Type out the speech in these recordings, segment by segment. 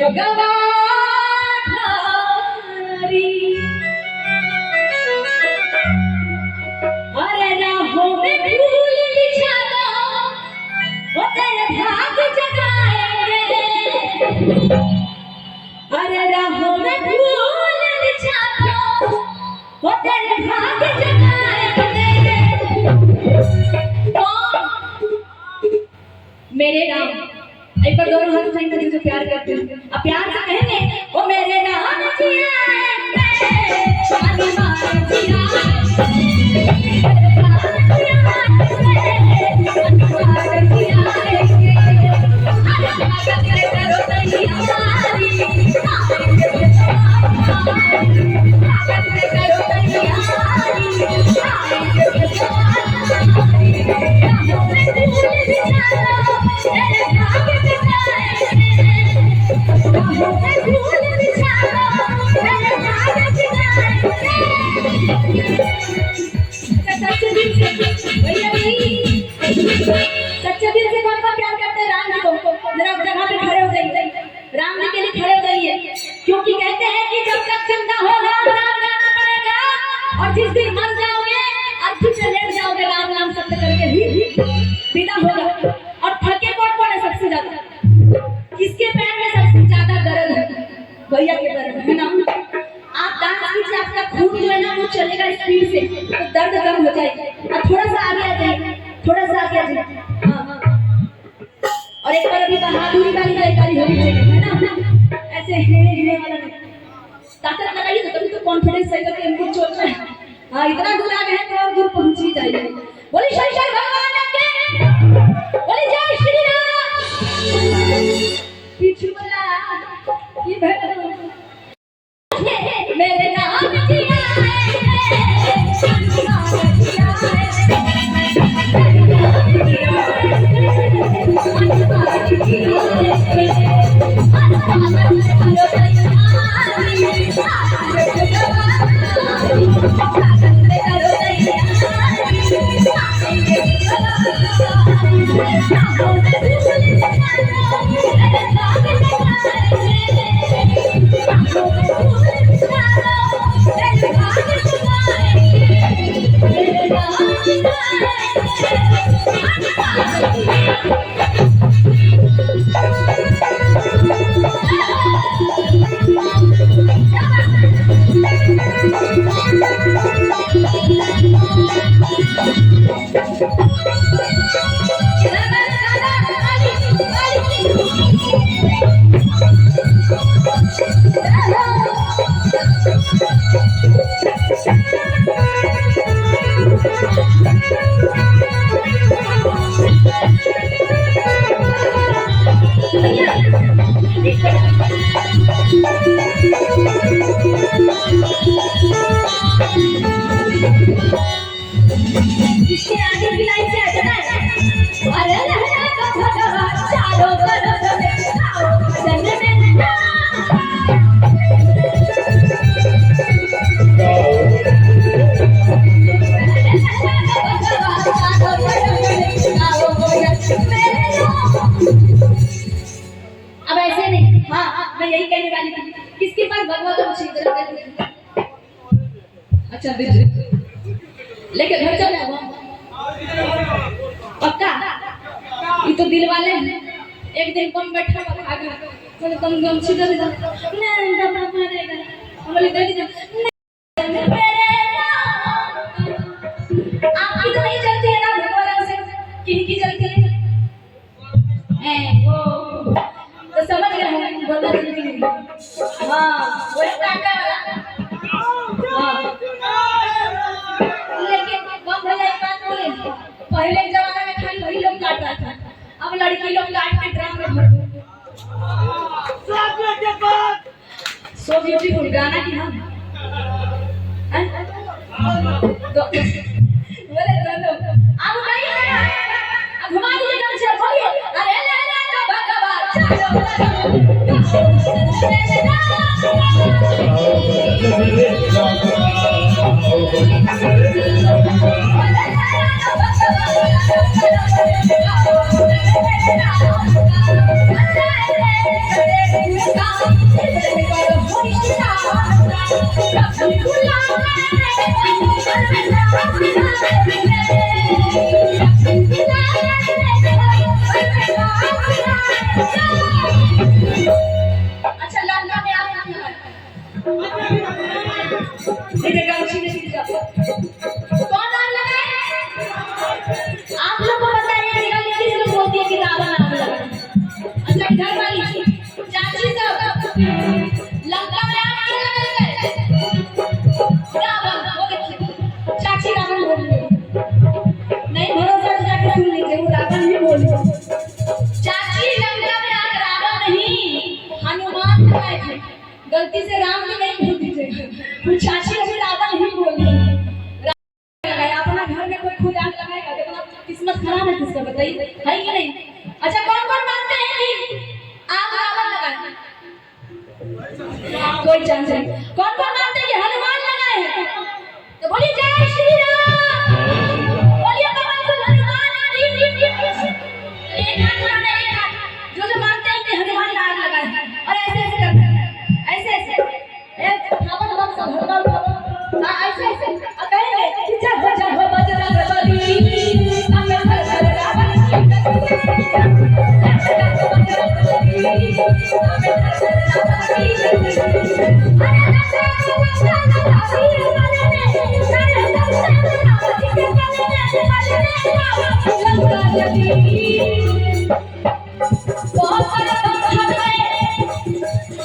जगवाधारी अरे राहों में फूल बिछाना वो तेरे भाग जगाएंगे अरे राहों में फूल बिछाना वो तेरे भाग जगाएंगे मेरे राम एक बार दोनों हाथ उठाएंगे जिसे प्यार करते हो अब प्यार से कहेंगे ओ मेरे राम जिया शादी मार जिया सच्चे दिल से कौन प्यार करते हैं राम जी को जरा जगह पे खड़े हो जाइए राम जी के लिए खड़े हो जाइए क्योंकि कहते हैं कि जब तक जिंदा हो राम नाम लेना पड़ेगा और जिस दिन मर जाओगे अर्थी से लेट जाओगे राम नाम सत्य करके ही विदा होगा और थके कौन है सबसे ज्यादा किसके पैर में सबसे ज्यादा दर्द है भैया के पैर में है ना आप डांस कीजिए आपका खून जो है ना वो चलेगा स्पीड से तो दर्द कम हो जाएगा और थोड़ा सा आगे आ जाइए थोड़ा सा आगे आ जाइए हाँ और एक बार अभी बहादुरी वाली जयकारी होनी चाहिए है ना ऐसे हे वाला ताकत लगाइए तो तभी तो कॉन्फिडेंस सही करके हमको चोट में हाँ इतना दूर आ गए तो और दूर पहुंच ही जाइए बोली शंकर भगवान के बोली जय श्री राम पीछू वाला ये मेरे नाम जिया इसके आगे की लाइन क्या है अरे लहरा तो भगवान चारों तरफ आओ जन में अब ऐसे नहीं हाँ मैं यही कहने वाली थी किसके पास भगवान तो अच्छा लेके घर चल जाओ पक्का ये तो दिल वाले हैं एक दिन कम बैठा खा गया बोले तुम गम सीधा सीधा नहीं जब मारेगा बोले दे दीजिए आपकी तो नहीं चलती है ना भगवान से किनकी चलती है वो तो समझ गए हम बोलना नहीं हाँ वो काका वाला हाँ पहले जमाने में खाली वही लोग काटता था अब लड़की लोग काट के ड्रम में भर सो ब्यूटीफुल गाना की हम तो बोले दोनों अब नहीं अब घुमा दीजिए कम से बोलिए अरे ले ले तो भगवान चलो गलती से राम जी नहीं बोल दीजिएगा, कुछ चाची अभी राधा नहीं बोल रही लगाया। अपना घर में कोई खुद आग लगाएगा तो मतलब किस्मत खराब है किसका, बताइए है कि नहीं। अच्छा कौन कौन मानते हैं कि आग रावण लगाए? कोई चांस नहीं। कौन कौन मानते हैं कि हनुमान लगाए हैं? तो बोलिए जय श्री राम, बोलिए कमल को हनुमान की। एक हाथ माने, एक हाथ जो जो मानते हैं कि हनुमान ने आग लगाए हैं और ऐसे ऐसे करते हैं, ऐसे ऐसे एक थापा थापा सब हनुमान को ऐसे ऐसे कहेंगे कि जय हो बजरंगबली हमें हर हर रावण की बहुत सारे दम हमें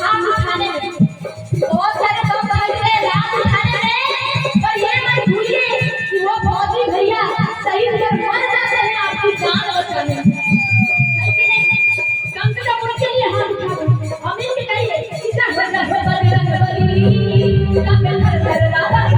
हाथ उठाने में, बहुत सारे दम हमें रात उठाने में, पर ये मत भूलिए कि वो फौजी भैया शहीद कर मर जाते हैं आपकी जान बचाने में, है कि नहीं? कम से कम उनके लिए हाथ उठा दो। हम इनके कहिए कि जय हो बजरंगबली हमें हर हर रावण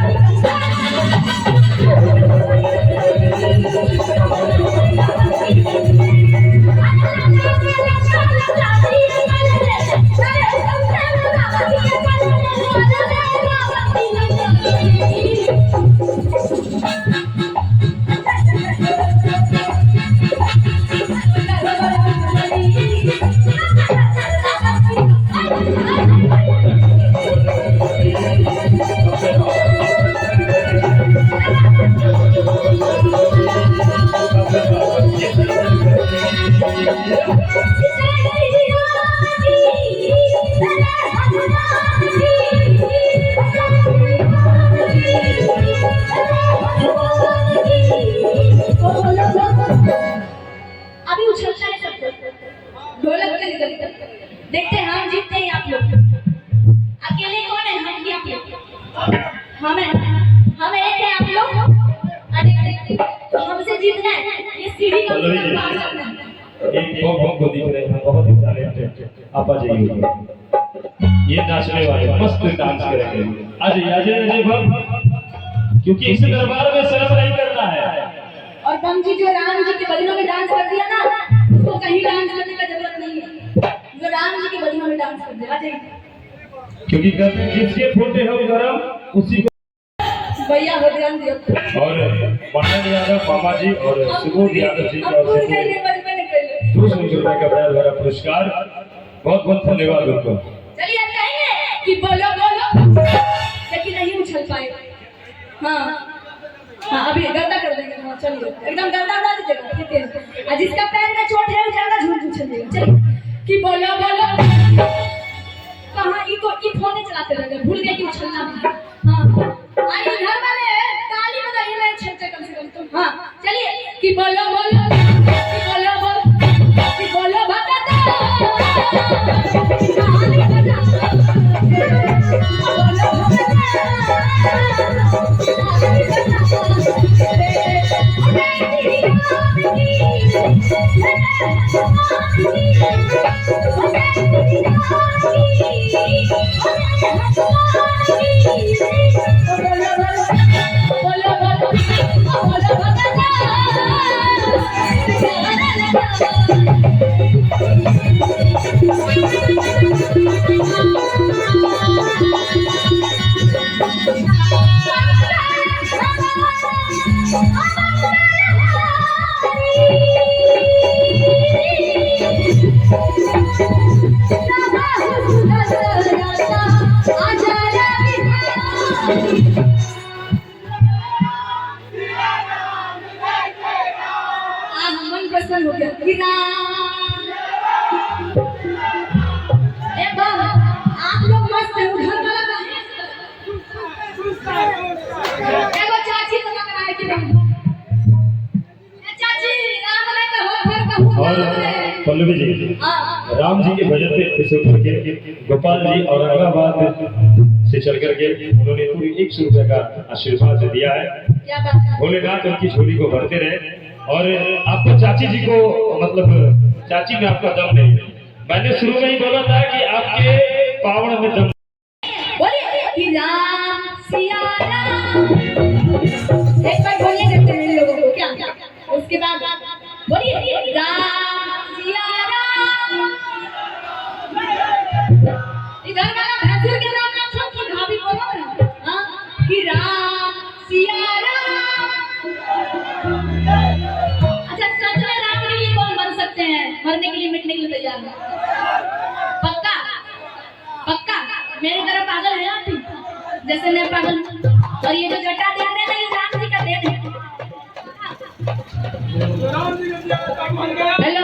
अभी उछलता है सब ढोलक के निकल। देखते हैं हम जीतते हैं आप लोग। अकेले कौन है? हम ही आप लोग। हमें हम एक है आप लोग अनेक। तो हमसे जीतना है, ये सीढ़ी का पार करना है। एक बहुत को दिख रहे हैं, बहुत ही टैलेंटेड। आप आ जाइए, ये नाचने वाले मस्त डांस करेंगे। आ जाइए आ जाइए भक्त, क्योंकि इस दरबार में शर्म नहीं करना है। और बम जी जो राम जी के भजनों में डांस कर दिया ना, उसको कहीं डांस करने का जरूरत नहीं है, जो राम जी के भजनों में डांस कर दे। आ जाइए, क्योंकि कहते हैं जिसके फूटे हो गरम उसी को भैया हो ध्यान दियो। और मानव यादव मामा जी और सुबोध यादव जी का अब भूल गए ये बचपन में पहले। 200 रुपए का प्यार भरा पुरस्कार, बहुत बहुत धन्यवाद उनको। चलिए अब कहेंगे कि बोलो बोलो, लेकिन नहीं उछल पाए। हाँ हाँ अभी गर्दा कर देंगे। हाँ चलिए एकदम गर्दा उड़ा दीजिएगा, ठीक है। और जिसका पैर में चोट है वो ज्यादा झूठ उछलिएगा। चलिए कि बोलो बोलो, कहाँ इको ई फोन चलाते रह गए, भूल गए कि उछलना भी। हाँ आई घर वाले ताली बजाइए ना छक्के कम से कम तुम। हाँ चलिए कि बोलो बोलो, कि बोलो बोलो, कि बोलो भगत कहानी बजा, बोलो प्रसन्न हो गया। आप लोग मस्त है, उधर वाला का है। एगो चाची तो लग रहा है कि नहीं? चाची राम ने कहो घर कहूं। और पल्लवी जी राम जी के भजन पे खुश होकर के गोपाल जी औरंगाबाद से चल करके उन्होंने पूरी 100 रुपए का आशीर्वाद दिया है। क्या बात है? भोलेनाथ उनकी झोली को भरते रहे। और आपको चाची जी को मतलब चाची में आपका दम नहीं है। मैंने शुरू में ही बोला था कि आपके पावड़ में दम एक बार बोलिए देखते हैं इन लोगों को क्या उसके बाद बोलिए राम सिया राम। इधर वाला भैंसुर के नाम ना छोड़ के भाभी बोलो ना हाँ कि राम सिया राम। अच्छा सच में राम के लिए कौन बन सकते हैं मरने के लिए मिटने के लिए तैयार है पक्का पक्का मेरी तरह पागल है आप भी जैसे मैं पागल हूं और ये जो जटा देख रहे हैं ये राम जी का देन है। हेलो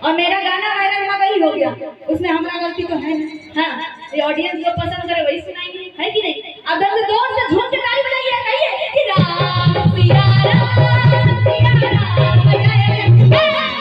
और मेरा गाना वायरल ना वही हो गया उसमें हमारा गलती तो है हाँ ये ऑडियंस जो पसंद करे वही सुनाएंगे है कि नहीं। अब जल्दी जोर से झूम के ताली बजाइए कहिए कि राम सिया राम सिया राम बजाइए।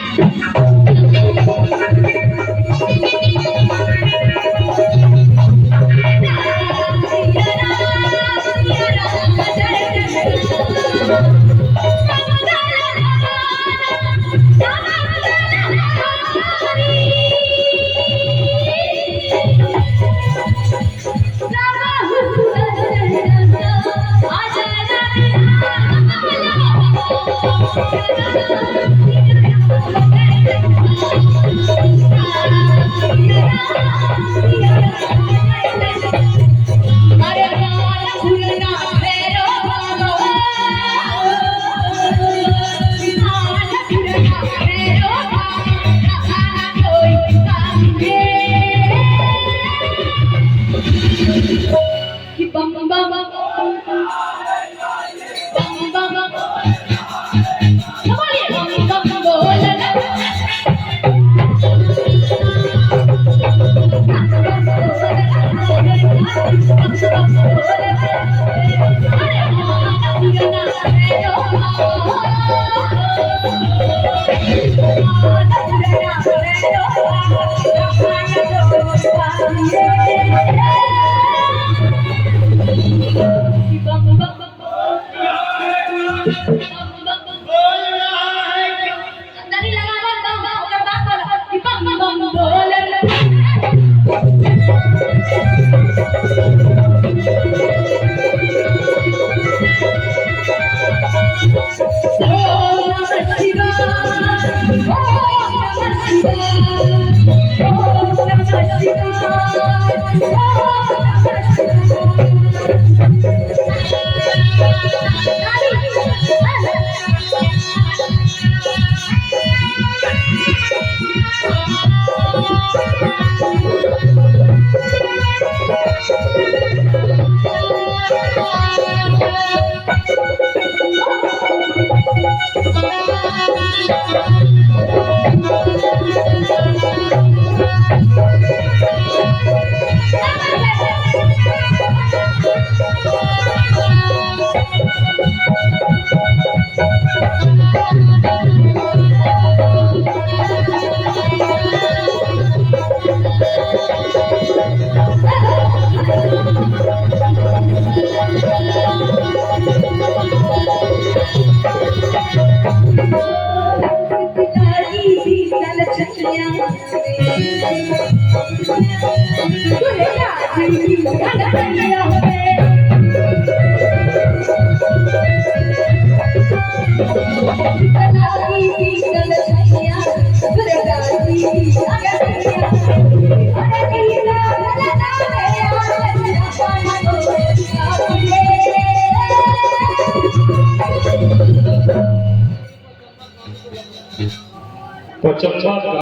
तो चंपा